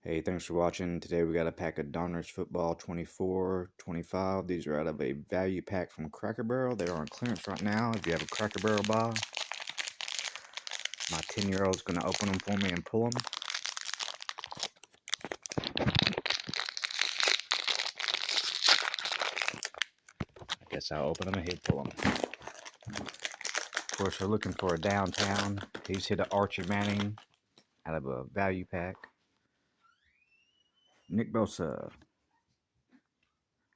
Hey, thanks for watching. Today we got a pack of Donruss Football 24, 25. These are out of a value pack from Cracker Barrel. They're on clearance right now. If you have a Cracker Barrel buy, my 10-year-old's going to open them for me and pull them. I guess I'll open them and he'll pull them. Of course, we're looking for a downtown. He's hit a Archie Manning out of a value pack. Nick Bosa.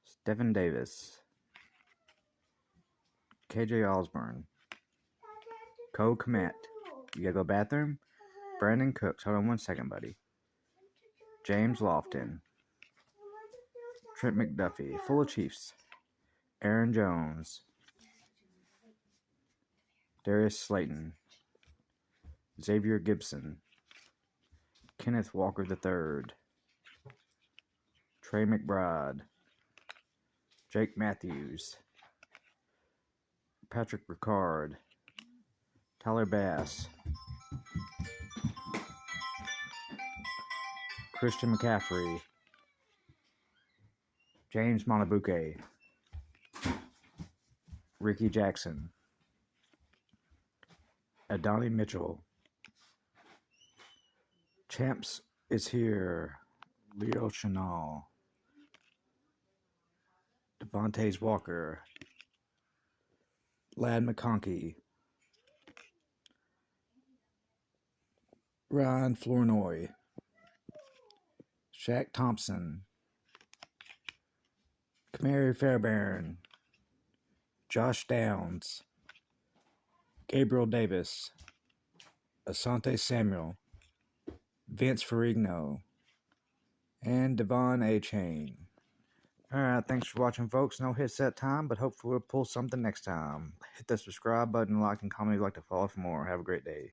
Stephen Davis. KJ Osborne. Cole Kmet. You gotta go bathroom? Brandon Cooks. Hold on one second, buddy. James Lofton. Trent McDuffie. Full of Chiefs. Aaron Jones. Darius Slayton. Xavier Gibson. Kenneth Walker III. Trey McBride. Jake Matthews. Patrick Ricard. Tyler Bass. Christian McCaffrey. James Monabuke. Ricky Jackson. Adonai Mitchell. Champs is here. Leo Chenal. Devontae Walker. Lad McConkey. Ryan Flournoy. Shaq Thompson. Kamari Fairbairn. Josh Downs. Gabriel Davis. Asante Samuel. Vince Ferrigno. And Devon Achane. Alright, thanks for watching, folks. No hits that time, but hopefully we'll pull something next time. Hit the subscribe button, like, and comment if you'd like to follow for more. Have a great day.